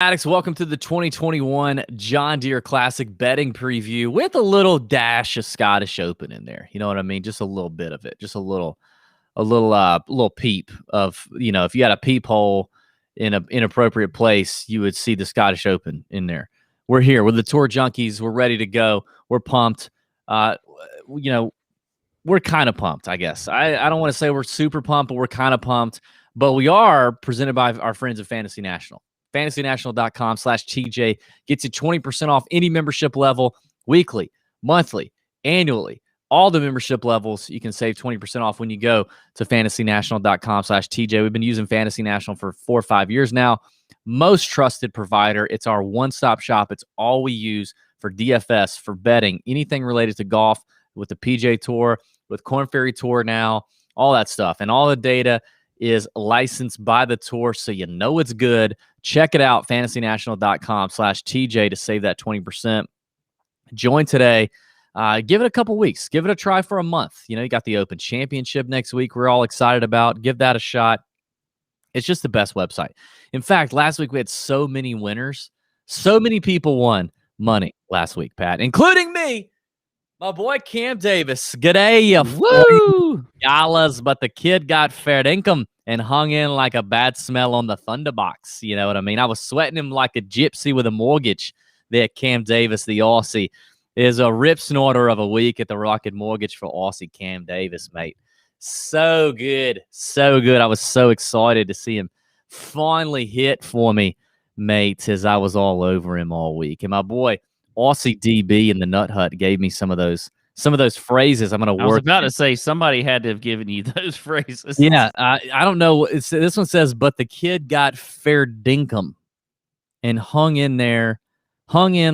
Addicts, welcome to the 2021 John Deere Classic betting preview with a little dash of Scottish Open in there. You know what I mean? Just a little bit of it, just a little peep of, if you had a peephole in an inappropriate place, you would see the Scottish Open in there. We're here with the Tour Junkies. We're ready to go. We're pumped. We're kind of pumped, I guess. I don't want to say we're super pumped, but we're kind of pumped. But we are presented by our friends at Fantasy National. FantasyNational.com/TJ gets you 20% off any membership level weekly, monthly, annually. All the membership levels, you can save 20% off when you go to FantasyNational.com/TJ. We've been using Fantasy National for 4 or 5 years now. Most trusted provider. It's our one-stop shop. It's all we use for DFS, for betting, anything related to golf, with the PJ Tour, with Korn Ferry Tour now, all that stuff. And all the data is licensed by the Tour, so you know it's good. Check it out, FantasyNational.com/TJ to save that 20%. Join today. Give it a couple weeks. Give it a try for a month. You got the Open Championship next week we're all excited about. Give that a shot. It's just the best website. In fact, last week we had so many winners. So many people won money last week, Pat, including me. My boy Cam Davis. G'day, you $40, but the kid got fair income and hung in like a bad smell on the Thunderbox. You know what I mean? I was sweating him like a gypsy with a mortgage there. Cam Davis, the Aussie, is a rip snorter of a week at the Rocket Mortgage for Aussie Cam Davis, mate. So good. So good. I was so excited to see him finally hit for me, mate, as I was all over him all week. And my boy Aussie DB in the Nut Hut gave me some of those phrases. I'm going to work. I was about to say somebody had to have given you those phrases. Yeah, I don't know. This one says, but the kid got fair dinkum and hung in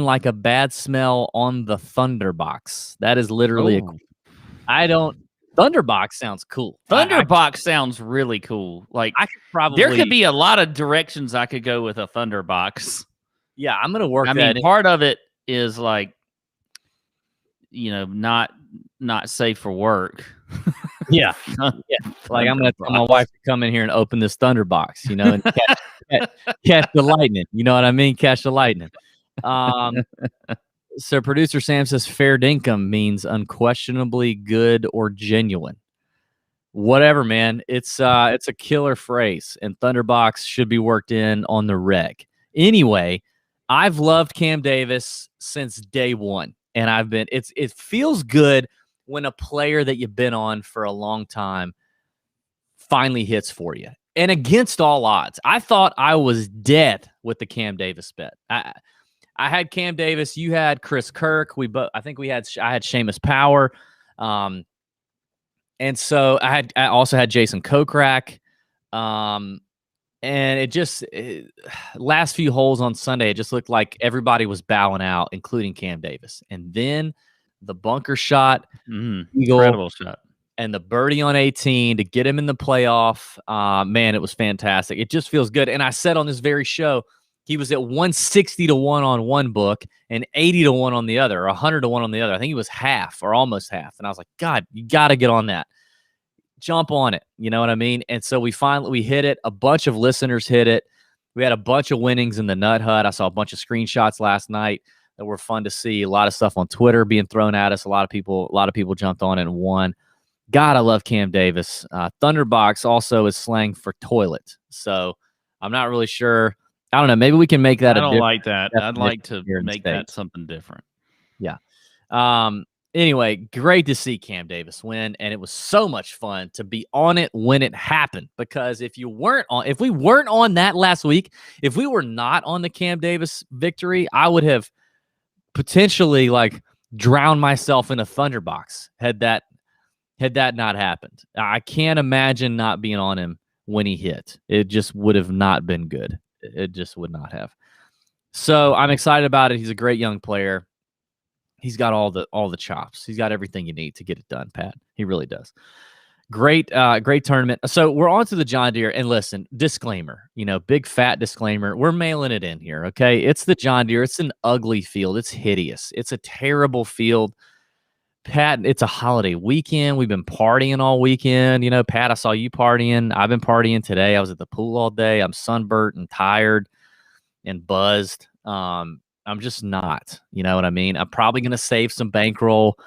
like a bad smell on the Thunderbox. That is literally Thunderbox sounds cool. Thunderbox sounds really cool. Like I could probably there could be a lot of directions I could go with a Thunderbox. Yeah, I'm going to work. Part of it is like, not safe for work. Yeah. Like I'm going to tell my wife to come in here and open this Thunderbox, and catch the lightning. You know what I mean? Catch the lightning. So producer Sam says fair dinkum means unquestionably good or genuine. Whatever, man. It's a killer phrase, and Thunderbox should be worked in on the reg. Anyway, I've loved Cam Davis since day one, and it feels good when a player that you've been on for a long time finally hits for you, and against all odds. I thought I was dead with the Cam Davis bet. I had Cam Davis, you had Chris Kirk. I had Seamus Power, and so I also had Jason Kokrak. And last few holes on Sunday, it just looked like everybody was bowing out, including Cam Davis. And then the bunker shot, incredible shot, and the birdie on 18 to get him in the playoff. Man, it was fantastic. It just feels good. And I said on this very show, he was at 160 to 1 on one book and 80 to 1 on the other, or 100 to 1 on the other. I think he was half or almost half. And I was like, God, you got to get on that. Jump on it. You know what I mean? And so we hit it. A bunch of listeners hit it. We had a bunch of winnings in the Nut Hut. I saw a bunch of screenshots last night that were fun to see. A lot of stuff on Twitter being thrown at us. A lot of people jumped on it and won. God, I love Cam Davis. Thunderbox also is slang for toilet. So I'm not really sure. I don't know. Maybe we can make that. I don't like that. I'd like to make that something different. Yeah. Anyway, great to see Cam Davis win, and it was so much fun to be on it when it happened. Because if we weren't on that last week, if we were not on the Cam Davis victory, I would have potentially drowned myself in a Thunderbox had that not happened. I can't imagine not being on him when he hit. It just would have not been good. It just would not have. So I'm excited about it. He's a great young player. He's got all the chops. He's got everything you need to get it done, Pat. He really does. Great tournament. So we're on to the John Deere. And listen, disclaimer, big fat disclaimer. We're mailing it in here, okay? It's the John Deere. It's an ugly field. It's hideous. It's a terrible field. Pat, it's a holiday weekend. We've been partying all weekend. Pat, I saw you partying. I've been partying today. I was at the pool all day. I'm sunburnt and tired. and buzzed. I'm just not. You know what I mean? I'm probably going to save some bankroll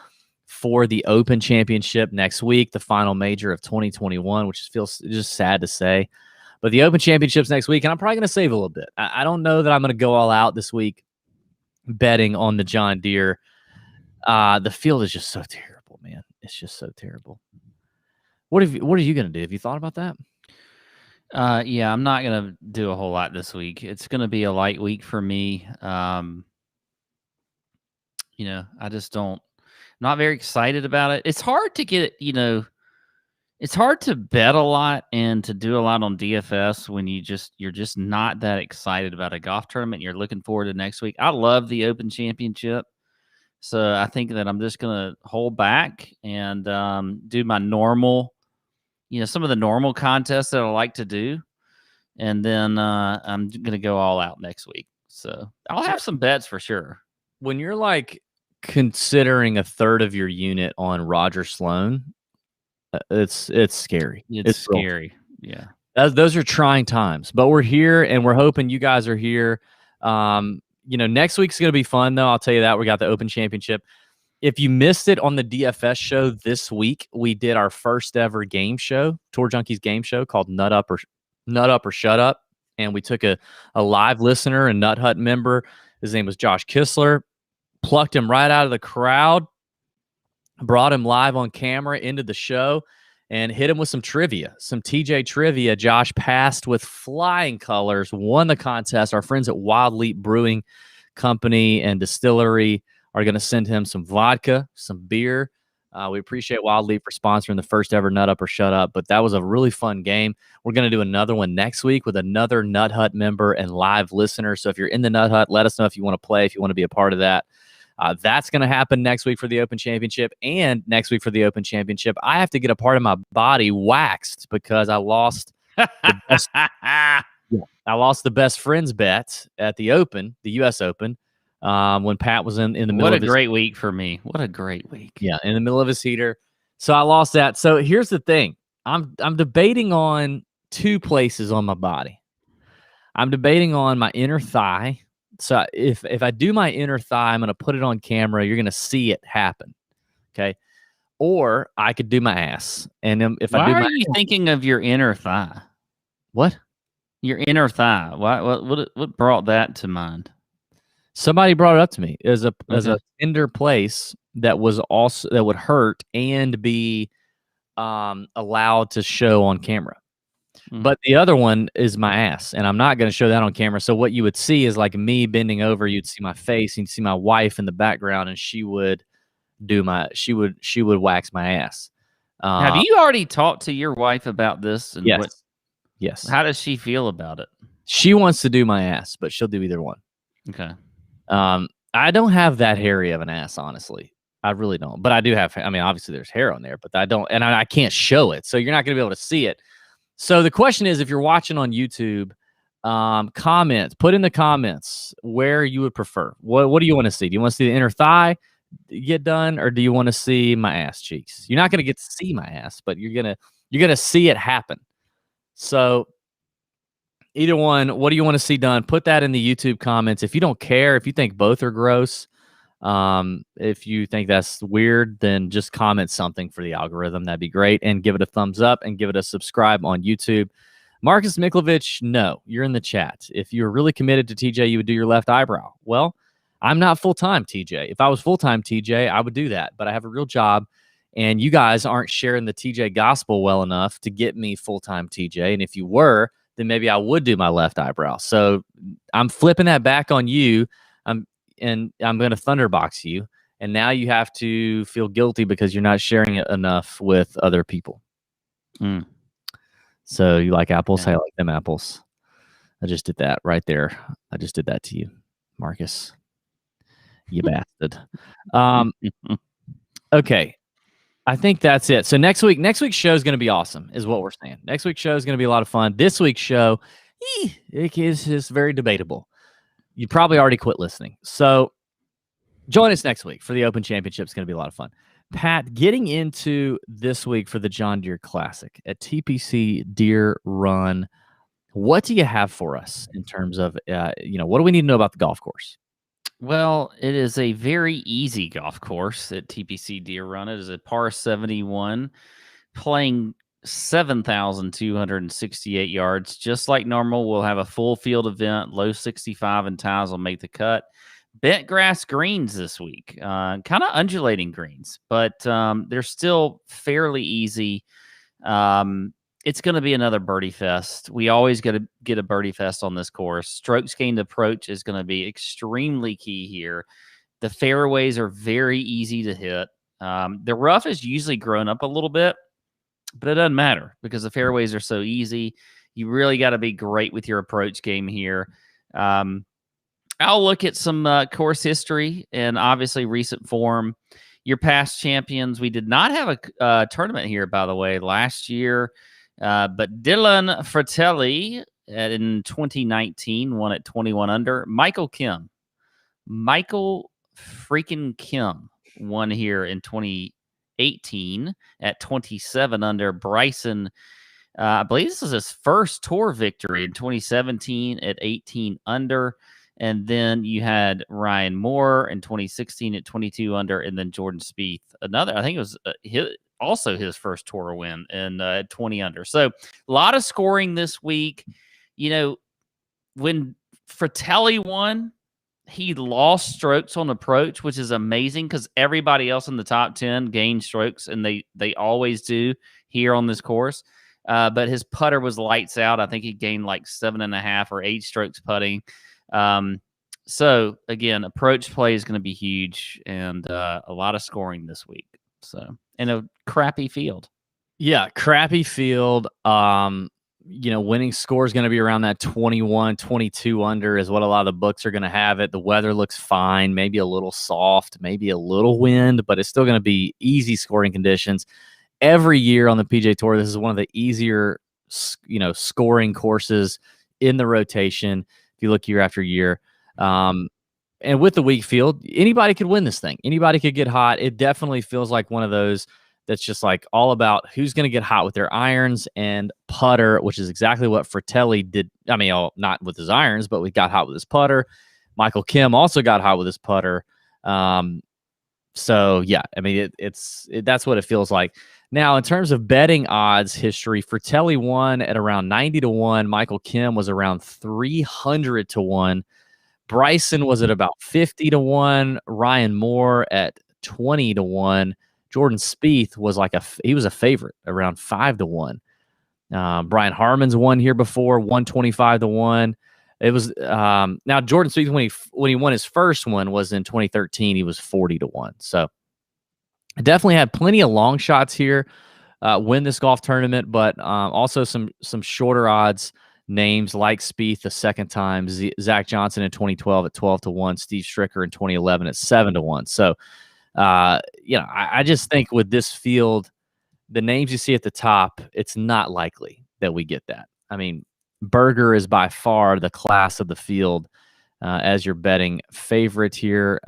for the Open Championship next week, the final major of 2021, which feels just sad to say. But the Open Championship's next week, and I'm probably going to save a little bit. I don't know that I'm going to go all out this week betting on the John Deere. The field is just so terrible, man. It's just so terrible. What are you going to do? Have you thought about that? Yeah, I'm not going to do a whole lot this week. It's going to be a light week for me. You know, I just not very excited about it. It's hard to get, it's hard to bet a lot and to do a lot on DFS when you're just not that excited about a golf tournament. You're looking forward to next week. I love the Open Championship. So I think that I'm just going to hold back and do my normal, some of the normal contests that I like to do. And then I'm going to go all out next week. So I'll have some bets for sure. When you're like considering a third of your unit on Roger Sloan, it's scary. It's scary. Yeah. Those are trying times, but we're here and we're hoping you guys are here. Next week's going to be fun though. I'll tell you that. We got the Open Championship. If you missed it on the DFS show this week, we did our first ever game show, Tour Junkies game show called Nut Up or Shut Up. And we took a live listener, a Nut Hut member. His name was Josh Kistler, plucked him right out of the crowd, brought him live on camera into the show, and hit him with some trivia, some TJ trivia. Josh passed with flying colors, won the contest. Our friends at Wild Leap Brewing Company and Distillery are going to send him some vodka, some beer. We appreciate Wild Leap for sponsoring the first ever Nut Up or Shut Up, but that was a really fun game. We're going to do another one next week with another Nut Hut member and live listener. So if you're in the Nut Hut, let us know if you want to play, if you want to be a part of that. That's going to happen next week for the Open Championship, and next week for the Open Championship, I have to get a part of my body waxed because I lost I lost the best friends bet at the Open, the U.S. Open, when Pat was in the middle of his... What a great week for me. What a great week. Yeah, in the middle of his heater. So I lost that. So here's the thing. I'm debating on two places on my body. I'm debating on my inner thigh. So if I do my inner thigh, I'm going to put it on camera. You're going to see it happen. Okay. Or I could do my ass. And if Why I do are my you thinking of your inner thigh? What? Your inner thigh. What brought that to mind? Somebody brought it up to me as a tender place that would hurt and be allowed to show on camera. But the other one is my ass, and I'm not going to show that on camera. So what you would see is like me bending over. You'd see my face, and you'd see my wife in the background, and she would wax my ass. Have you already talked to your wife about this? And yes. Yes. How does she feel about it? She wants to do my ass, but she'll do either one. Okay. I don't have that hairy of an ass, honestly. I really don't. But I do have. I mean, obviously there's hair on there, but I don't, and I can't show it, so you're not going to be able to see it. So the question is, if you're watching on YouTube, put in the comments where you would prefer. What do you want to see? Do you want to see the inner thigh get done, or do you want to see my ass cheeks? You're not going to get to see my ass, but you're gonna see it happen. So either one, what do you want to see done? Put that in the YouTube comments. If you don't care, if you think both are gross, if you think that's weird, then just comment something for the algorithm. That'd be great. And give it a thumbs up and give it a subscribe on YouTube. Marcus Miklovich, no, you're in the chat. If you're really committed to TJ, you would do your left eyebrow. Well, I'm not full-time TJ. If I was full-time TJ, I would do that, but I have a real job, and you guys aren't sharing the TJ gospel well enough to get me full-time TJ. And if you were, then maybe I would do my left eyebrow. So I'm flipping that back on you. I'm going to thunderbox you. And now you have to feel guilty because you're not sharing it enough with other people. So you like apples? Yeah. I like them apples. I just did that right there. I just did that to you, Marcus. You bastard. Okay. I think that's it. So next week's show is going to be awesome, is what we're saying. Next week's show is going to be a lot of fun. This week's show, it is just very debatable. You probably already quit listening. So join us next week for the Open Championship. It's going to be a lot of fun. Pat, getting into this week for the John Deere Classic at TPC Deere Run, What do you have for us in terms of, what do we need to know about the golf course? Well, it is a very easy golf course at TPC Deere Run. It is a par 71, playing 7,268 yards. Just like normal, we'll have a full field event. Low 65 and ties will make the cut. Bent grass greens this week, kind of undulating greens, but they're still fairly easy. It's going to be another birdie fest. We always got to get a birdie fest on this course. Strokes gained approach is going to be extremely key here. The fairways are very easy to hit. The rough is usually grown up a little bit, but it doesn't matter because the fairways are so easy. You really got to be great with your approach game here. I'll look at some course history and obviously recent form. Your past champions. We did not have a tournament here, by the way, last year. But Dylan Fratelli in 2019 won at 21 under. Michael freaking Kim won here in 2018 at 27 under. Bryson, I believe this is his first tour victory in 2017 at 18 under. And then you had Ryan Moore in 2016 at 22 under, and then Jordan Spieth, I think it was also his first tour win in 20 under. So a lot of scoring this week. When Fratelli won, he lost strokes on approach, which is amazing because everybody else in the top 10 gained strokes, and they always do here on this course. But his putter was lights out. I think he gained like 7.5 or 8 strokes putting. So again, approach play is going to be huge, and a lot of scoring this week. So, in a crappy field. Yeah, crappy field. Winning score is going to be around that 21, 22 under is what a lot of the books are going to have it. The weather looks fine, maybe a little soft, maybe a little wind, but it's still going to be easy scoring conditions. Every year on the PGA Tour, this is one of the easier, scoring courses in the rotation. If you look year after year, and with the weak field, anybody could win this thing. Anybody could get hot. It definitely feels like one of those that's just like all about who's going to get hot with their irons and putter, which is exactly what Fratelli did. I mean, not with his irons, but we got hot with his putter. Michael Kim also got hot with his putter. So yeah, I mean, that's what it feels like. Now, in terms of betting odds history, Fratelli won at around 90 to 1. Michael Kim was around 300 to 1. Bryson was at about 50 to 1. Ryan Moore at 20 to 1. Jordan Spieth was he was a favorite around 5 to 1. Brian Harmon's won here before, 125 to 1. It was now Jordan Spieth when he won his first one was in 2013. He was 40 to 1. So I definitely had plenty of long shots here win this golf tournament, but also some shorter odds names like Spieth the second time, Zach Johnson in 2012 at 12 to 1, Steve Stricker in 2011 at 7 to 1. So I just think with this field, the names you see at the top, it's not likely that we get that. I mean, Berger is by far the class of the field as your betting favorite here.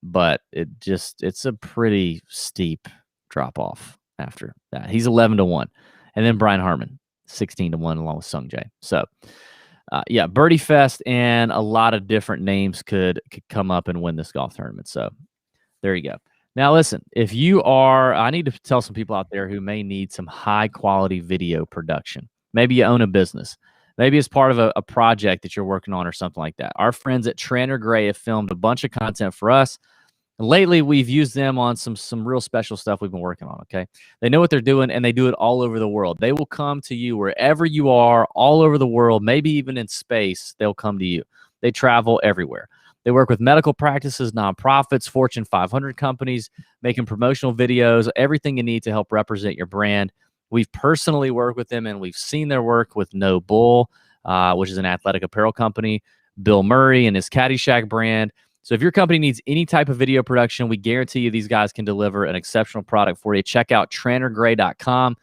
But it's a pretty steep drop off after that. He's 11 to 1. And then Brian Harmon, 16 to 1 along with Sung Jae. So Birdie Fest, and a lot of different names could come up and win this golf tournament. So there you go. Now, listen, I need to tell some people out there who may need some high quality video production. Maybe you own a business. Maybe it's part of a project that you're working on or something like that. Our friends at Tranter Gray have filmed a bunch of content for us. And lately, we've used them on some real special stuff we've been working on, okay? They know what they're doing, and they do it all over the world. They will come to you wherever you are, all over the world, maybe even in space, they'll come to you. They travel everywhere. They work with medical practices, nonprofits, Fortune 500 companies, making promotional videos, everything you need to help represent your brand. We've personally worked with them, and we've seen their work with No Bull, which is an athletic apparel company, Bill Murray and his Caddyshack brand. So if your company needs any type of video production, we guarantee you these guys can deliver an exceptional product for you. Check out trantergrey.com.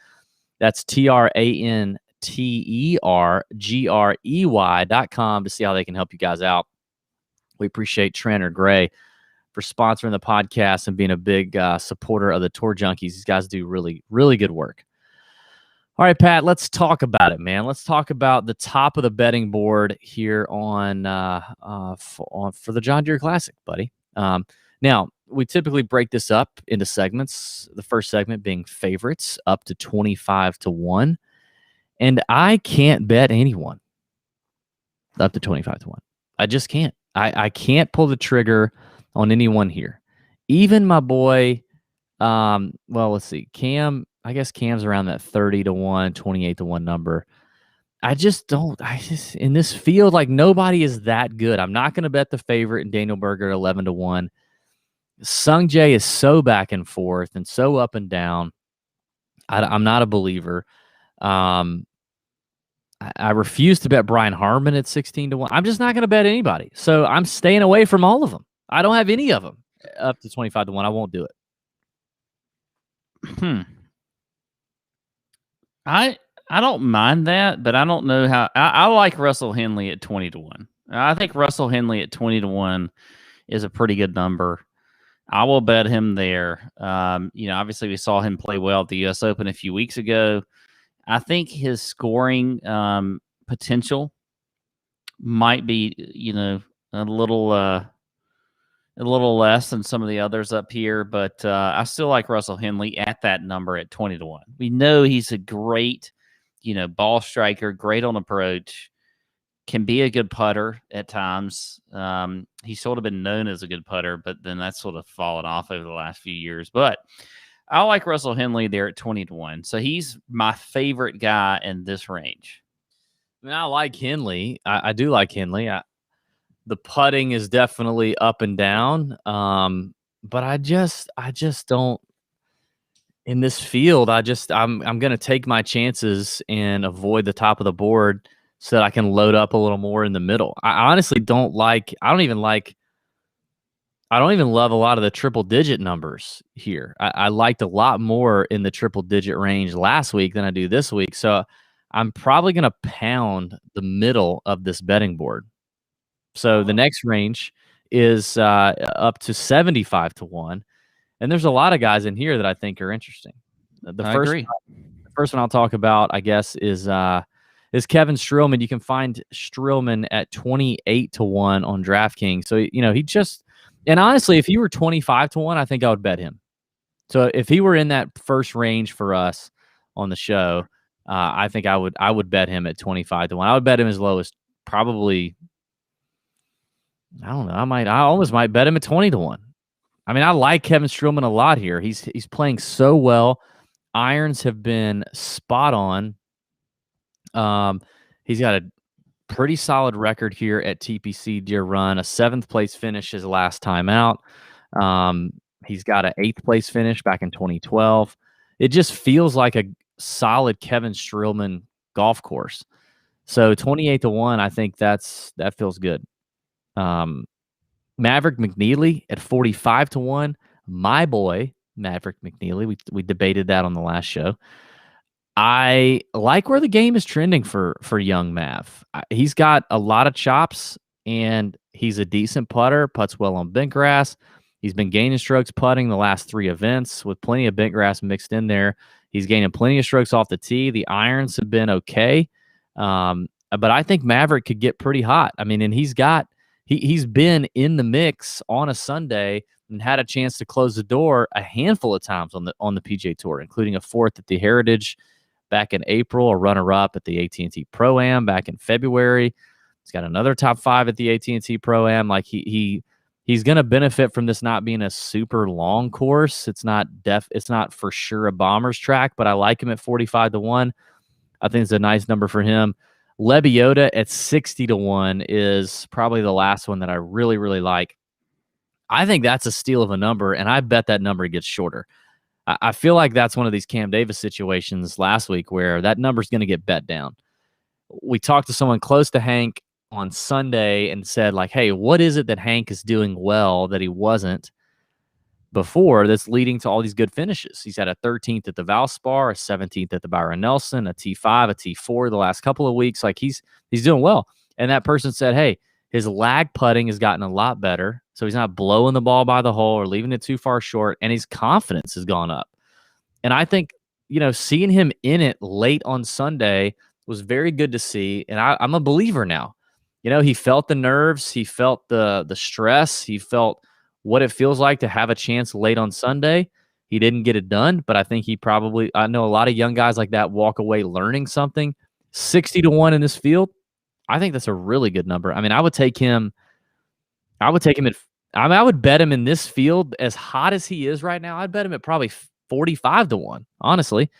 That's TRANTERGREY.com to see how they can help you guys out. We appreciate Tranter Gray for sponsoring the podcast and being a big supporter of the Tour Junkies. These guys do really, really good work. All right, Pat, let's talk about it, man. Let's talk about the top of the betting board here on for the John Deere Classic, buddy. Now, we typically break this up into segments. The first segment being favorites up to 25-1. And I can't bet anyone up to 25-1. I just can't. I can't pull the trigger on anyone here. Even my boy, well, let's see. Cam, I guess Cam's around that 30-1, 28-1 number. I just in this field, like nobody is that good. I'm not going to bet the favorite in Daniel Berger at 11-1. Sung Jae is so back and forth and so up and down. I'm not a believer. I refuse to bet Brian Harmon at 16-1. I'm just not going to bet anybody. So I'm staying away from all of them. I don't have any of them up to 25-1. I won't do it. I don't mind that, but I don't know how. I like Russell Henley at 20-1. I think Russell Henley at 20-1 is a pretty good number. I will bet him there. Obviously we saw him play well at the U.S. Open a few weeks ago. I think his scoring potential might be, a little less than some of the others up here, but I still like Russell Henley at that number at 20-1. We know he's a great, ball striker, great on approach, can be a good putter at times. He's sort of been known as a good putter, but then that's sort of fallen off over the last few years. But I like Russell Henley there at 20-1. So he's my favorite guy in this range. I mean, I like Henley. I do like Henley. The putting is definitely up and down. But I just don't in this field. I'm going to take my chances and avoid the top of the board so that I can load up a little more in the middle. I honestly don't even love a lot of the triple digit numbers here. I liked a lot more in the triple digit range last week than I do this week. So I'm probably going to pound the middle of this betting board. So the next range is up to 75-1. And there's a lot of guys in here that I think are interesting. The first one I'll talk about, I guess, is Kevin Streelman. You can find Streelman at 28-1 on DraftKings. So, he just, and honestly, if he were 25-1, I think I would bet him. So if he were in that first range for us on the show, I think I would bet him at 25-1. I would bet him as low as probably, I don't know. I almost might bet him at 20-1. I mean, I like Kevin Streelman a lot here. He's playing so well. Irons have been spot on. He's got a pretty solid record here at TPC Deere Run, a 7th place finish his last time out. He's got an 8th place finish back in 2012. It just feels like a solid Kevin Streelman golf course. So 28-1, I think that feels good. Maverick McNeely at 45-1. My boy, Maverick McNeely. We debated that on the last show. I like where the game is trending for young Mav. He's got a lot of chops, and he's a decent putter, putts well on bent grass. He's been gaining strokes putting the last 3 events with plenty of bent grass mixed in there. He's gaining plenty of strokes off the tee. The irons have been okay. But I think Maverick could get pretty hot. I mean, and he's been in the mix on a Sunday and had a chance to close the door a handful of times on the PGA Tour, including a 4th at the Heritage back in April, a runner-up at the AT&T Pro-Am back in February. He's got another top 5 at the AT&T Pro-Am. Like he's going to benefit from this not being a super long course. It's not for sure a bomber's track, but I like him at 45-1. I think it's a nice number for him. Lebioda at 60-1 is probably the last one that I really, really like. I think that's a steal of a number, and I bet that number gets shorter. I feel like that's one of these Cam Davis situations last week where that number's going to get bet down. We talked to someone close to Hank on Sunday and said, like, hey, what is it that Hank is doing well that he wasn't before that's leading to all these good finishes? He's had a 13th at the Valspar, a 17th at the Byron Nelson, a T5, a T4 the last couple of weeks. Like he's doing well. And that person said, hey, his lag putting has gotten a lot better. So he's not blowing the ball by the hole or leaving it too far short. And his confidence has gone up. And I think seeing him in it late on Sunday was very good to see, and I'm a believer now. He felt the nerves, he felt the stress, he felt what it feels like to have a chance late on Sunday. He didn't get it done, but I think I know a lot of young guys like that walk away learning something. 60-1 in this field, I think that's a really good number. I mean, I would take him I would take him at I would bet him in this field as hot as he is right now. I'd bet him at probably 45-1, honestly.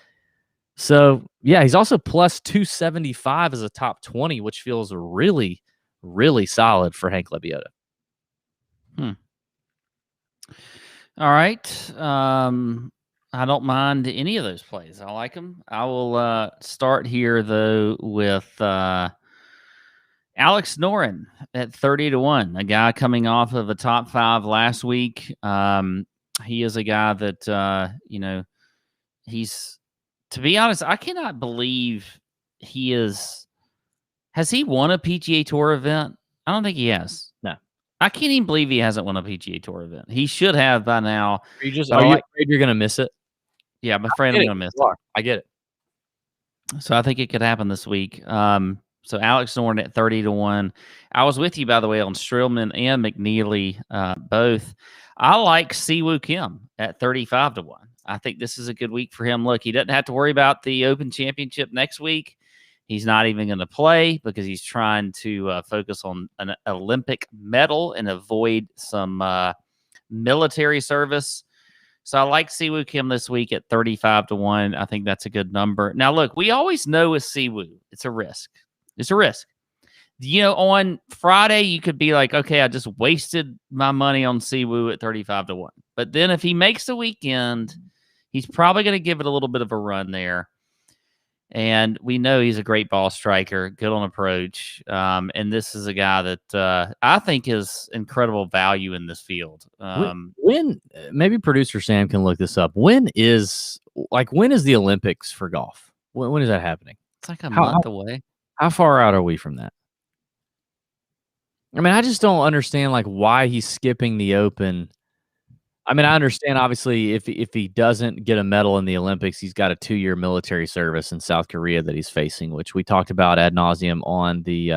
So, yeah, he's also plus 275 as a top 20, which feels really, really solid for Hank Lebioda. All right. I don't mind any of those plays. I like them. I will start here, though, with Alex Noren at 30-1, a guy coming off of a top 5 last week. He is a guy that, he's, to be honest, I cannot believe he is. Has he won a PGA Tour event? I don't think he has. No. I can't even believe he hasn't won a PGA Tour event. He should have by now. Are you afraid you're going to miss it? Yeah, I'm afraid I'm going to miss it. I get it. So I think it could happen this week. So Alex Noren at 30-1. I was with you, by the way, on Strillman and McNeely both. I like Siwoo Kim at 35-1. I think this is a good week for him. Look, he doesn't have to worry about the Open Championship next week. He's not even going to play because he's trying to focus on an Olympic medal and avoid some military service. So I like Siwoo Kim this week at 35-1. I think that's a good number. Now, look, we always know with Siwoo, it's a risk. It's a risk. On Friday, you could be like, okay, I just wasted my money on Siwoo at 35-1. But then if he makes the weekend, he's probably going to give it a little bit of a run there. And we know he's a great ball striker, good on approach. And this is a guy that I think is incredible value in this field. When maybe producer Sam can look this up. When is the Olympics for golf? When is that happening? It's like a month away. How far out are we from that? I mean, I just don't understand why he's skipping the Open. I mean, I understand obviously if he doesn't get a medal in the Olympics, he's got a 2-year military service in South Korea that he's facing, which we talked about ad nauseum on the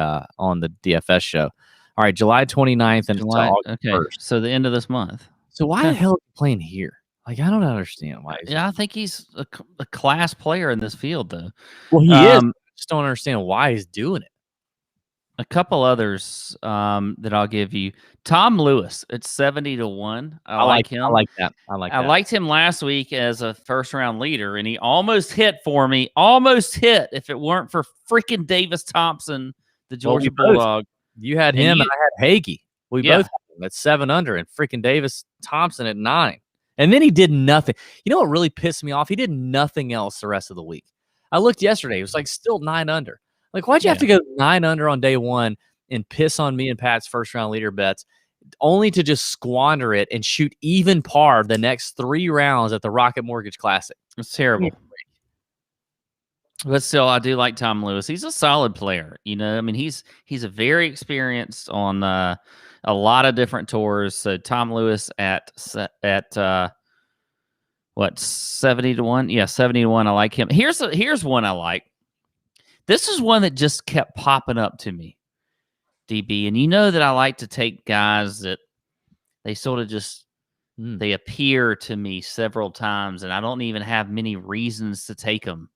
DFS show. All right, July 29th and August 1st. So the end of this month. So why the hell is he playing here? I don't understand why. I think he's a class player in this field, though. Well, he is. I just don't understand why he's doing it. A couple others that I'll give you. Tom Lewis at 70-1. I like him. I like that. I liked him last week as a first-round leader, and he almost hit for me. Almost hit if it weren't for freaking Davis Thompson, the Georgia Bulldog. You had him, and I had Hagee. We both had him at 7 under, and freaking Davis Thompson at 9. And then he did nothing. You know what really pissed me off? He did nothing else the rest of the week. I looked yesterday. It was still 9 under. Why'd you have to go 9 under on day one and piss on me and Pat's first-round leader bets, only to just squander it and shoot even par the next 3 rounds at the Rocket Mortgage Classic? It's terrible. But still, I do like Tom Lewis. He's a solid player. I mean, he's a very experienced on a lot of different tours. So Tom Lewis at 70-1? Yeah, 70-1. I like him. Here's one I like. This is one that just kept popping up to me, DB. And you know that I like to take guys that they sort of just, they appear to me several times, and I don't even have many reasons to take them.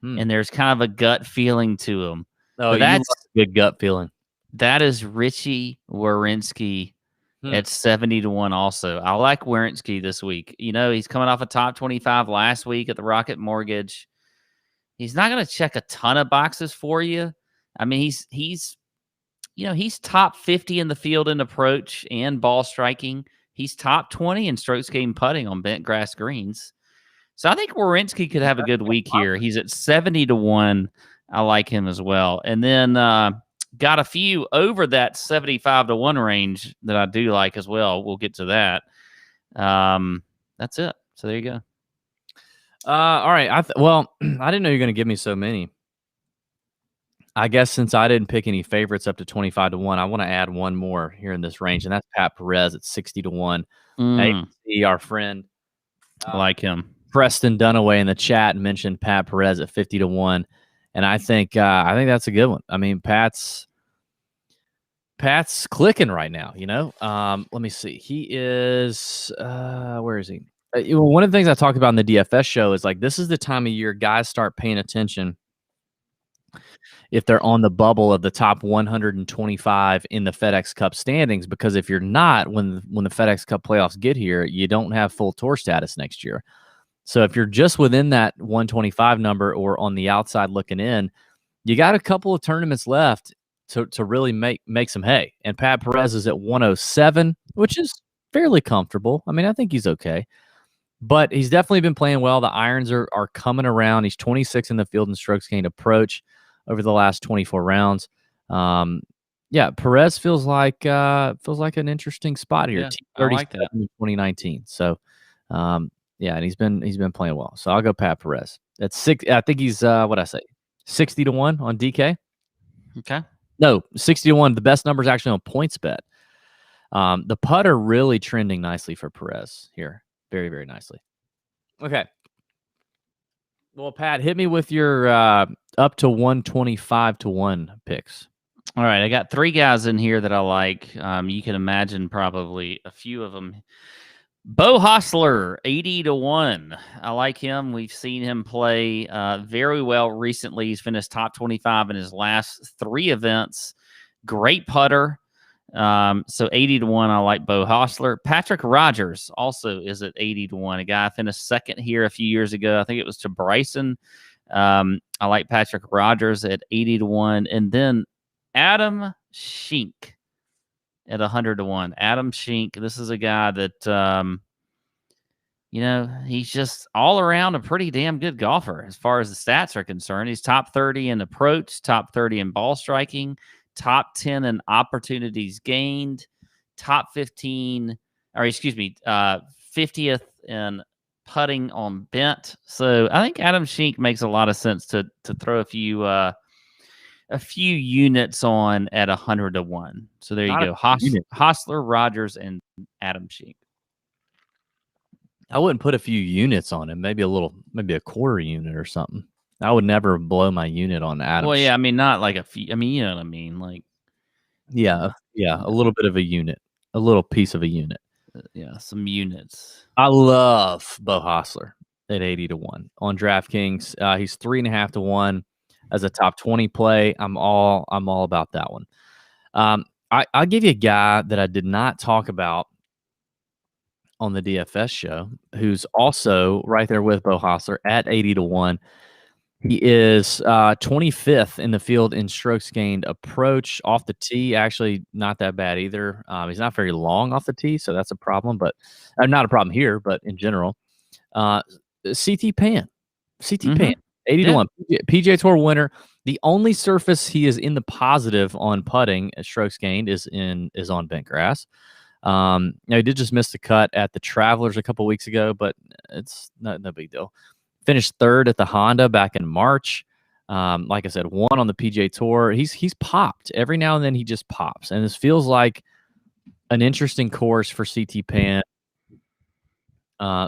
And there's kind of a gut feeling to them. Oh, that's a good gut feeling. That is Richie Werenski at 70-1 also. I like Werenski this week. He's coming off a top 25 last week at the Rocket Mortgage. He's not going to check a ton of boxes for you. I mean, he's top 50 in the field in approach and ball striking. He's top 20 in strokes gained putting on bent grass greens. So I think Werenski could have a good week here. He's at 70-1. I like him as well. And then got a few over that 75-1 range that I do like as well. We'll get to that. That's it. So there you go. All right. I didn't know you were going to give me so many. I guess since I didn't pick any favorites up to 25-1, I want to add one more here in this range, and that's Pat Perez at 60-1. AMC, our friend. I like him. Preston Dunaway in the chat mentioned Pat Perez at 50-1, and I think that's a good one. I mean, Pat's clicking right now. Let me see. He is where is he? One of the things I talked about in the DFS show is like this is the time of year guys start paying attention if they're on the bubble of the top 125 in the FedEx Cup standings, because if you're not, when the FedEx Cup playoffs get here, you don't have full tour status next year. So if you're just within that 125 number or on the outside looking in, you got a couple of tournaments left to really make some hay. And Pat Perez is at 107, which is fairly comfortable. I mean, I think he's okay. But he's definitely been playing well. The irons are coming around. He's 26 in the field and strokes gained approach over the last 24 rounds. Yeah, Perez feels like an interesting spot here. Yeah, I like that. In 2019. So, yeah, and he's been playing well. So I'll go Pat Perez. That's 6. I think he's what I say, 60-1 on DK. Okay. No, 60-1. The best number is actually on PointsBet. The putter really trending nicely for Perez here. Very, very nicely. Okay. Well, Pat, hit me with your up to 125-1 picks. All right, I got 3 guys in here that I like. You can imagine probably a few of them. Bo Hostler, 80-1. I like him. We've seen him play very well recently. He's finished top 25 in his last 3 events. Great putter. So 80-1, I like Bo Hostler. Patrick Rogers also is at 80-1. A guy finished second here a few years ago. I think it was to Bryson. I like Patrick Rogers at 80-1. And then Adam Schenk at 100-1. Adam Schenk, this is a guy that, he's just all around a pretty damn good golfer as far as the stats are concerned. He's top 30 in approach, top 30 in ball striking, top 10 in opportunities gained, top 15, or excuse me, 50th in putting on bent. So I think Adam Schenk makes a lot of sense to throw a few units on at 100-1. So there you go. Hostler, Rogers, and Adam Schenk. I wouldn't put a few units on him. Maybe a quarter unit or something. I would never blow my unit on Adam. Well, yeah, I mean, not like a few. I mean, you know what I mean? Like, yeah, a little bit of a unit, a little piece of a unit. Yeah, some units. I love Bo Hostler at 80-1 on DraftKings. He's 3.5-1 as a top 20 play. I'm all about that one. I'll give you a guy that I did not talk about on the DFS show, who's also right there with Bo Hostler at 80-1. He is 25th in the field in strokes gained approach off the tee. Actually, not that bad either. He's not very long off the tee, so that's a problem, but not a problem here, but in general. CT Pan, 80-1, PGA Tour winner. The only surface he is in the positive on putting at strokes gained is on bent grass. Now he did just miss the cut at the Travelers a couple weeks ago, but it's no big deal. Finished third at the Honda back in March. Like I said, won on the PGA Tour. He's popped every now and then. He just pops, and this feels like an interesting course for CT Pan.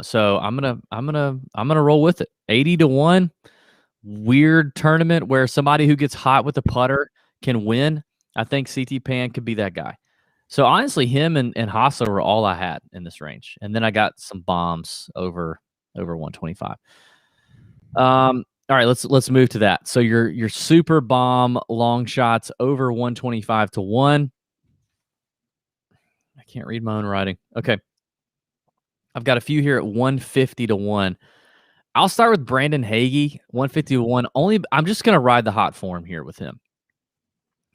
So I'm gonna roll with it. 80-1. Weird tournament where somebody who gets hot with the putter can win. I think CT Pan could be that guy. So honestly, him and Hostler were all I had in this range, and then I got some bombs over 125. All right, let's move to that. So your super bomb long shots over 125-1. I can't read my own writing. Okay. I've got a few here at 150-1. I'll start with Brandon Hagee, 150-1. I'm just going to ride the hot form here with him.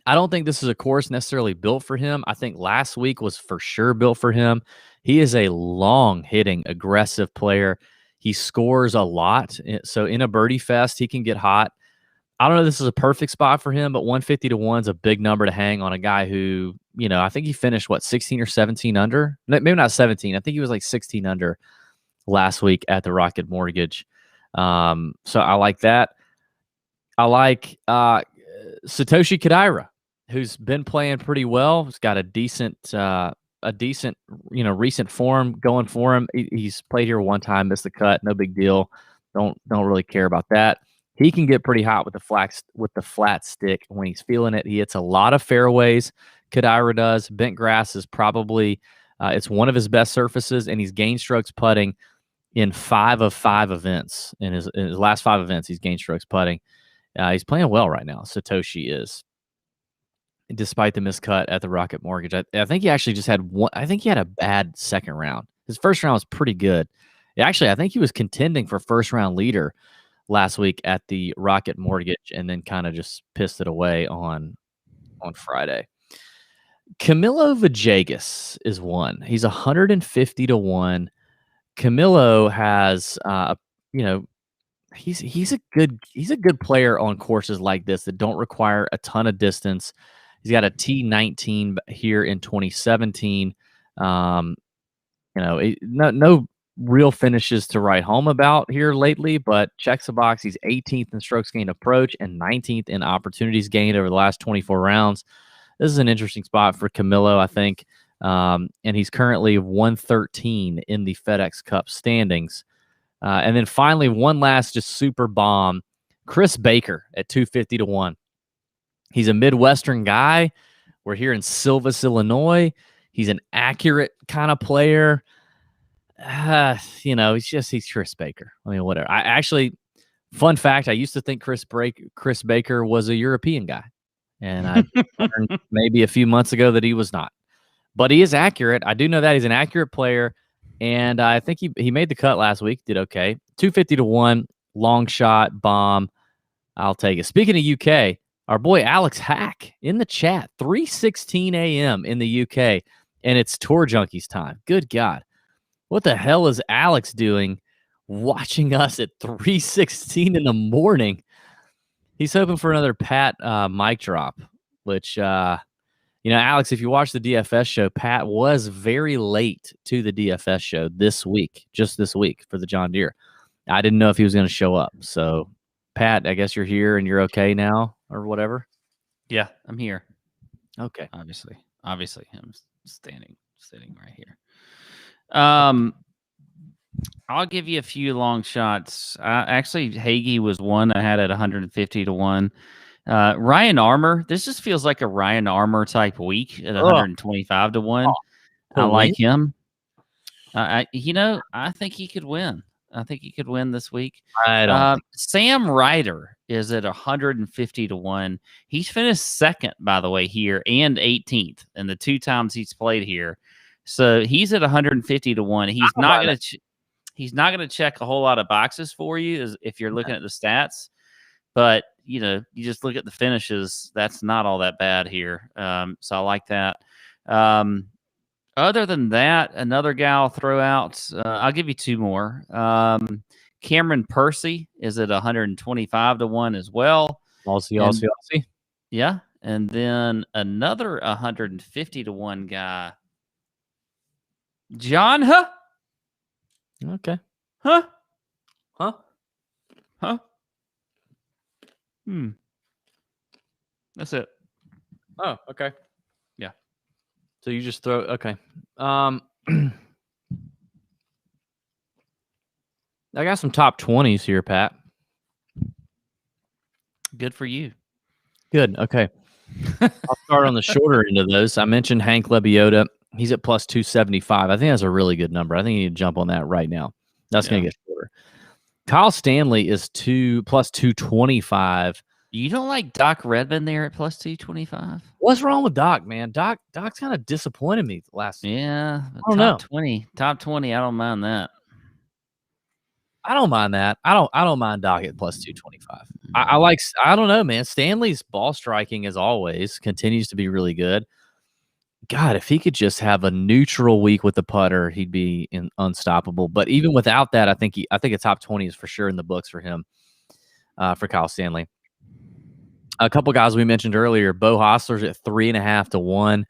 I don't think this is a course necessarily built for him. I think last week was for sure built for him. He is a long-hitting, aggressive player. He scores a lot. So in a birdie fest, he can get hot. I don't know if this is a perfect spot for him, but 150-1 is a big number to hang on a guy who, I think he finished, 16 or 17 under? Maybe not 17. I think he was like 16 under last week at the Rocket Mortgage. So I like that. I like Satoshi Kodaira, who's been playing pretty well. He's got a decent a decent, recent form going for him. He's played here one time, missed the cut, no big deal. Don't really care about that. He can get pretty hot with the flat stick when he's feeling it. He hits a lot of fairways. Kadira does. Bent grass is probably it's one of his best surfaces, and he's gained strokes putting in 5 of 5 events. In his last 5 events, he's gained strokes putting. He's playing well right now. Satoshi is, despite the miscut at the Rocket Mortgage. I think he actually just had one. I think he had a bad second round. His first round was pretty good. Actually, I think he was contending for first round leader last week at the Rocket Mortgage, and then kind of just pissed it away on Friday. Camilo Villegas is one. He's 150 to 1. Camilo has, he's a good player on courses like this that don't require a ton of distance. He's got a T19 here in 2017. No real finishes to write home about here lately, but checks the box. He's 18th in strokes gained approach and 19th in opportunities gained over the last 24 rounds. This is an interesting spot for Camilo, I think. And he's currently 113 in the FedEx Cup standings. And then finally, one last just super bomb, Chris Baker at 250 to 1. He's a Midwestern guy. We're here in Silvis, Illinois. He's an accurate kind of player. He's Chris Baker. I mean, whatever. Fun fact, I used to think Chris Baker was a European guy. And I learned maybe a few months ago that he was not. But he is accurate. I do know that he's an accurate player. And I think he made the cut last week. Did okay. 250 to 1, long shot, bomb. I'll take it. Speaking of UK, our boy Alex Hack in the chat, 3:16 a.m. in the UK. And it's Tour Junkies time. Good God. What the hell is Alex doing watching us at 3:16 in the morning? He's hoping for another Pat mic drop, which, Alex, if you watch the DFS show, Pat was very late to the DFS show just this week for the John Deere. I didn't know if he was going to show up. So, Pat, I guess you're here and you're okay now or whatever? Yeah, I'm here. Okay. Obviously, I'm standing right here. I'll give you a few long shots. Actually, Hagee was one I had at 150 to 1. Ryan Armour. This just feels like a Ryan Armour type week at 125 to 1. I like him. I think he could win. I think he could win this week. I don't. Sam Ryder is at 150 to 1. He's finished second, by the way, here and 18th in the 2 times he's played here. So he's at 150 to 1. He's not going to check a whole lot of boxes for you if you're looking at the stats. But, you just look at the finishes. That's not all that bad here. So I like that. Other than that, another guy I'll throw out. I'll give you 2 more. Cameron Percy is at 125 to 1 as well. Aussie. Yeah. And then another 150 to 1 guy. John, huh? Okay. Huh? That's it. Oh, okay. Yeah. So you just throw, okay. I got some top 20s here, Pat. Good for you. Good. Okay. I'll start on the shorter end of those. I mentioned Hank Lebioda. He's at plus 275. I think that's a really good number. I think you need to jump on that right now. That's going to get shorter. Kyle Stanley is plus 225. You don't like Doc Redman there at plus 225? What's wrong with Doc, man? Doc's kind of disappointed me last. Yeah, I don't know. Top 20. I don't mind that. I don't mind that. I don't mind Doc at plus 225. I don't know, man. Stanley's ball striking, as always, continues to be really good. God, if he could just have a neutral week with the putter, he'd be unstoppable. But even without that, I think a top 20 is for sure in the books for him, for Kyle Stanley. A couple guys we mentioned earlier, Bo Hostler's at 3.5 to 1.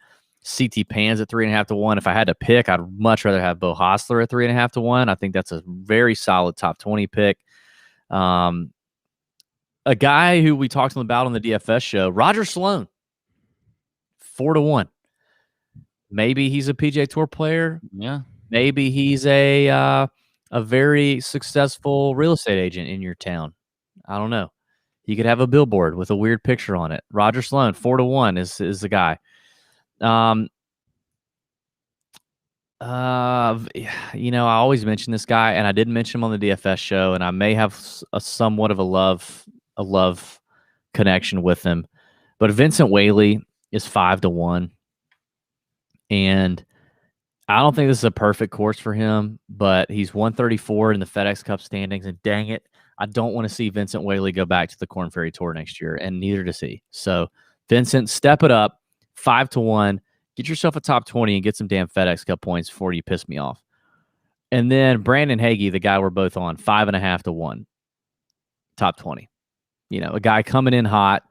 CT Pan's at 3.5 to 1. If I had to pick, I'd much rather have Bo Hostler at 3.5 to 1. I think that's a very solid top 20 pick. A guy who we talked about on the DFS show, Roger Sloan, 4 to 1. Maybe he's a PGA Tour player. Yeah. Maybe he's a very successful real estate agent in your town. I don't know. He could have a billboard with a weird picture on it. Roger Sloan, 4-1 is the guy. I always mention this guy, and I didn't mention him on the DFS show, and I may have somewhat of a love connection with him. But Vincent Whaley is 5-1, and I don't think this is a perfect course for him, but he's 134 in the FedEx Cup standings, and dang it, I don't want to see Vincent Whaley go back to the Korn Ferry Tour next year, and neither does he. So, Vincent, step it up, 5-1. Get yourself a top 20 and get some damn FedEx Cup points before you piss me off. And then Brandon Hagee, the guy we're both on, 5.5-1, top 20. A guy coming in hot,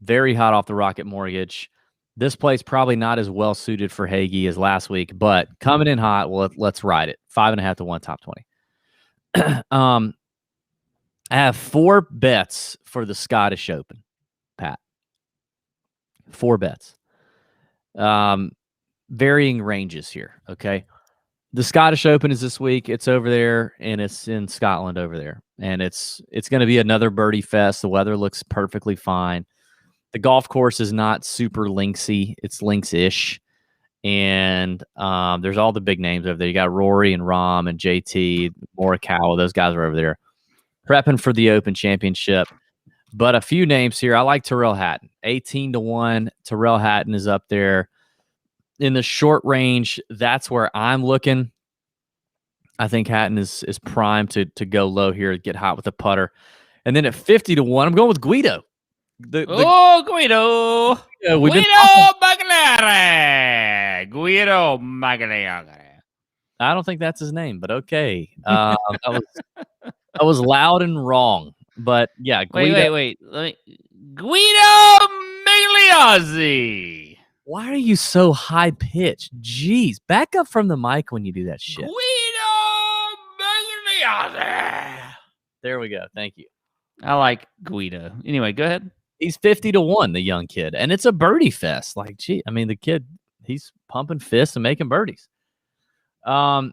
very hot off the Rocket Mortgage. This place probably not as well suited for Hagee as last week, but coming in hot. Well, let's ride it. 5.5-1, top 20. I have 4 bets for the Scottish Open, Pat. 4 bets. Varying ranges here, okay? The Scottish Open is this week. It's over there, and it's in Scotland over there. And it's going to be another birdie fest. The weather looks perfectly fine. The golf course is not super linksy. It's links-ish. And there's all the big names over there. You got Rory and Rahm and JT, Morikawa. Those guys are over there prepping for the Open Championship. But a few names here. I like Tyrrell Hatton. 18-1. Tyrrell Hatton is up there. In the short range, that's where I'm looking. I think Hatton is primed to go low here, get hot with the putter. And then at 50-1, I'm going with Guido. Guido! Guido Magliare! Guido Magliare. I don't think that's his name, but okay. That was loud and wrong. But yeah, Guido. Wait. Guido Migliozzi. Why are you so high pitched? Jeez, back up from the mic when you do that shit. Guido Migliozzi. There we go. Thank you. I like Guido. Anyway, go ahead. He's 50-1, the young kid, and it's a birdie fest. Like, gee, I mean, the kid, he's pumping fists and making birdies. You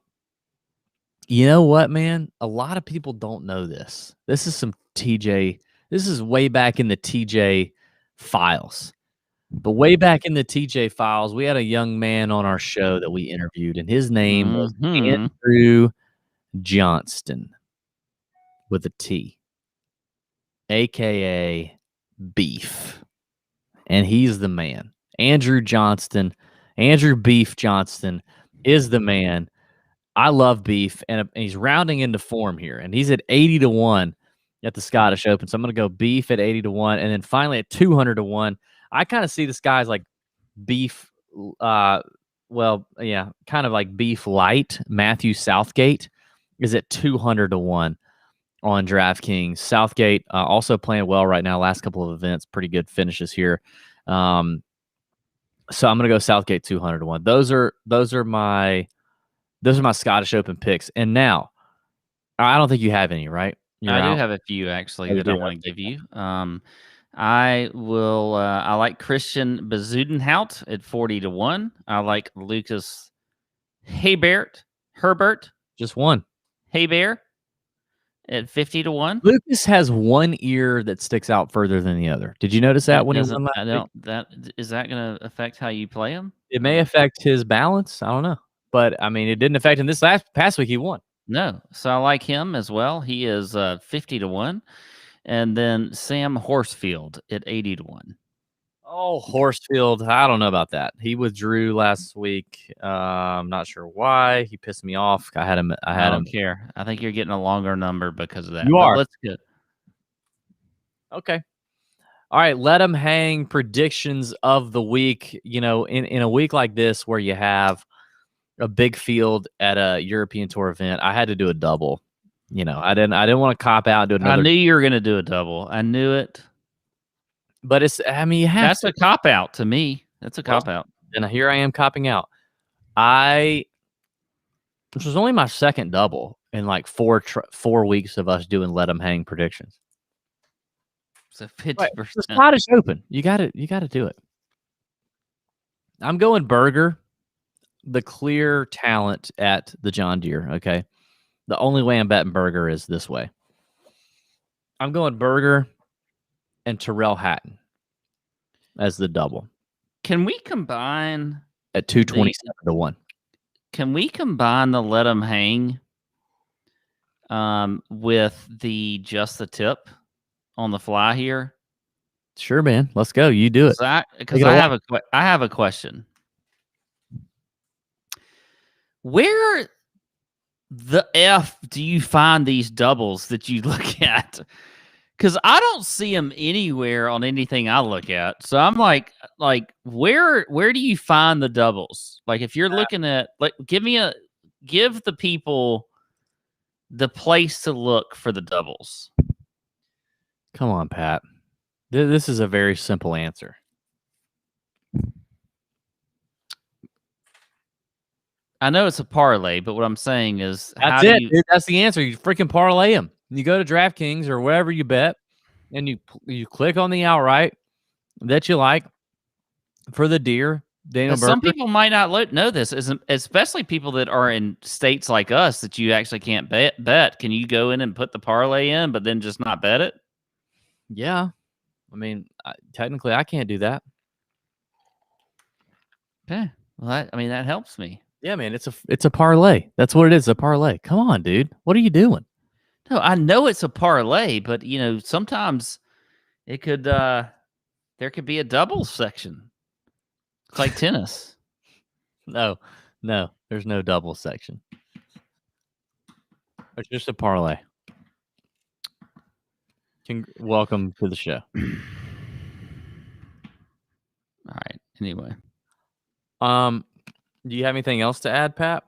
know what, man? A lot of people don't know this. This is some TJ. This is way back in the TJ files. But way back in the TJ files, we had a young man on our show that we interviewed, and his name was Andrew Johnston with a T, a.k.a. Beef. And he's the man. Andrew Beef Johnston is the man. I love Beef, and he's rounding into form here, and he's at 80-1 at the Scottish Open. So I'm going to go Beef at 80-1, and then finally at 200-1. I kind of see this guy's like Beef, kind of like Beef light. Matthew Southgate is at 200-1 on DraftKings. Southgate also playing well right now. Last couple of events, pretty good finishes here. So I'm going to go Southgate 200-1. Those are my Scottish Open picks. And now, I don't think you have any, right? I do have a few actually that I want to give you. I will. I like Christian Bezuidenhout at 40-1. I like Lucas Herbert. Just one. Hebert at 50-1. Lucas has one ear that sticks out further than the other. Did you notice that when he won last week? Is that going to affect how you play him? It may affect his balance. I don't know. But, I mean, it didn't affect him this past week. He won. No. So I like him as well. He is 50-1. And then Sam Horsfield at 80-1. Oh, Horsfield. I don't know about that. He withdrew last week. I'm not sure why. He pissed me off. I don't care. I think you're getting a longer number because of that. You are. Let's get. Okay. All right. Let them hang predictions of the week. In a week like this where you have a big field at a European Tour event, I had to do a double. I didn't want to cop out and do another. I knew you were going to do a double. I knew it. But you have That's a cop out to me. That's a cop out. And here I am copping out. This was only my second double in like 4 weeks of us doing let them hang predictions. So 50%. The Scottish Open. You got to do it. I'm going Berger. the clear talent at the John Deere, okay? The only way I'm betting Berger is this way. I'm going Berger and Terrell Hatton as the double. Can we combine at 227 to 1? Can we combine the let them hang with the just the tip on the fly here? Sure, man. Let's go. You do it. Because I have a question. Where the F do you find these doubles that you look at? Because I don't see them anywhere on anything I look at. So I'm like, where do you find the doubles? Like, if you're looking at, like, give the people the place to look for the doubles. Come on, Pat. This is a very simple answer. I know it's a parlay, but what I'm saying is, that's it. Dude, that's the answer. You freaking parlay them. You go to DraftKings or wherever you bet, and you click on the outright that you like for the Deere. Some people might not know this, especially people that are in states like us that you actually can't bet. Can you go in and put the parlay in, but then just not bet it? Yeah. I mean, technically, I can't do that. Okay. Well, that helps me. Yeah, man, it's a parlay. That's what it is, a parlay. Come on, dude. What are you doing? No, I know it's a parlay, but sometimes it could there could be a doubles section. It's like tennis. No, there's no double section. It's just a parlay. Welcome to the show. All right. Anyway. Do you have anything else to add, Pat?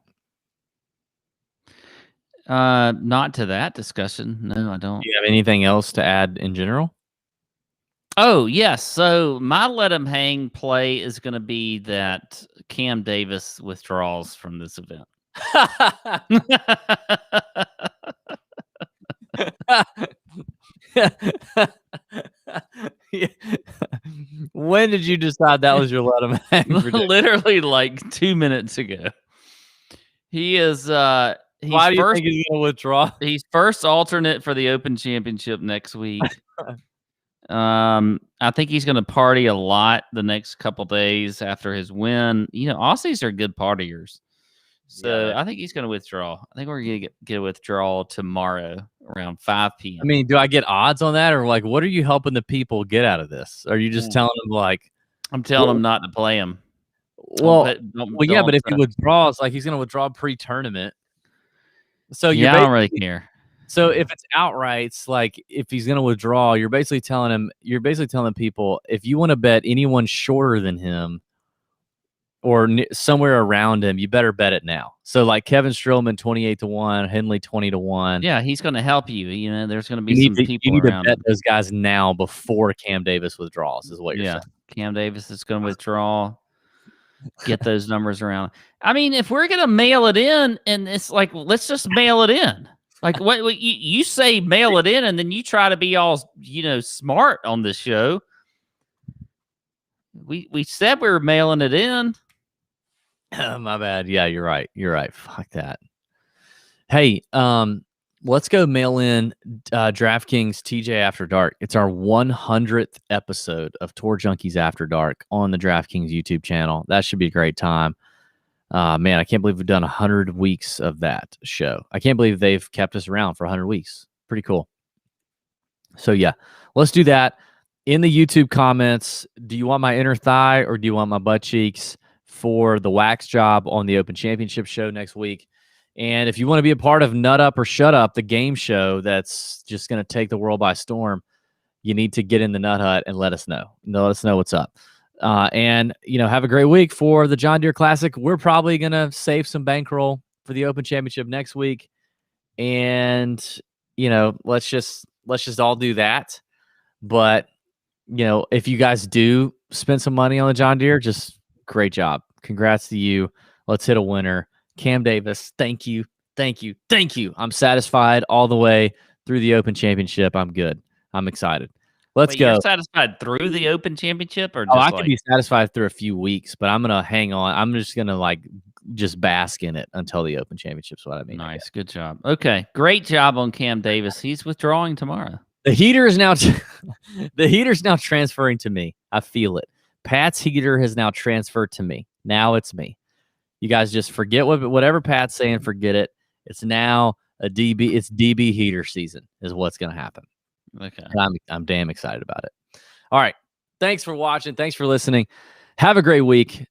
Not to that discussion. No, I don't. Do you have anything else to add in general? Oh, yes. So my let him hang play is going to be that Cam Davis withdraws from this event. When did you decide that was your let him hang? Literally like 2 minutes ago. He is why do you think he's gonna withdraw? He's first alternate for the Open Championship next week. I think he's gonna party a lot the next couple days after his win. Aussies are good partiers. So yeah. I think he's going to withdraw. I think we're going to get a withdrawal tomorrow around 5 p.m. I mean, do I get odds on that? Or like, what are you helping the people get out of this? Are you just telling them like... I'm telling them not to play him. Well, yeah, but if he withdraws, like he's going to withdraw pre-tournament. So yeah, I don't really care. So if it's outrights, like if he's going to withdraw, you're basically telling people, if you want to bet anyone shorter than him, or somewhere around him, you better bet it now. So like Kevin Strillman, 28 to 1, Henley 20 to 1. Yeah, he's going to help you. There's going to be some people you need around to bet those guys now before Cam Davis withdraws, is what you're saying. Cam Davis is going to withdraw. Get those numbers around. I mean, if we're going to mail it in, and it's like, let's just mail it in. Like what you say, mail it in, and then you try to be all smart on this show. We said we were mailing it in. My bad. Yeah, you're right. Fuck that. Hey, let's go mail in DraftKings TJ After Dark. It's our 100th episode of Tour Junkies After Dark on the DraftKings YouTube channel. That should be a great time. Man, I can't believe we've done 100 weeks of that show. I can't believe they've kept us around for 100 weeks. Pretty cool. So yeah, let's do that. In the YouTube comments, do you want my inner thigh or do you want my butt cheeks for the wax job on the Open Championship show next week? And if you want to be a part of Nut Up or Shut Up, the game show that's just going to take the world by storm, you need to get in the Nut Hut and let us know. Let us know what's up. And, have a great week for the John Deere Classic. We're probably going to save some bankroll for the Open Championship next week. And, let's just all do that. But, if you guys do spend some money on the John Deere, just great job. Congrats to you. Let's hit a winner. Cam Davis, thank you. I'm satisfied all the way through the Open Championship. I'm good. I'm excited. Let's go. You're satisfied through the Open Championship? Or I can be satisfied through a few weeks, but I'm going to hang on. I'm just going to just bask in it until the Open Championship's what I mean. Nice. Good job. Okay. Great job on Cam Davis. He's withdrawing tomorrow. The heater is now the heater's now transferring to me. I feel it. Pat's heater has now transferred to me. Now it's me. You guys just forget whatever Pat's saying, forget it. It's now a DB. It's DB heater season is what's going to happen. Okay. And I'm damn excited about it. All right. Thanks for watching. Thanks for listening. Have a great week.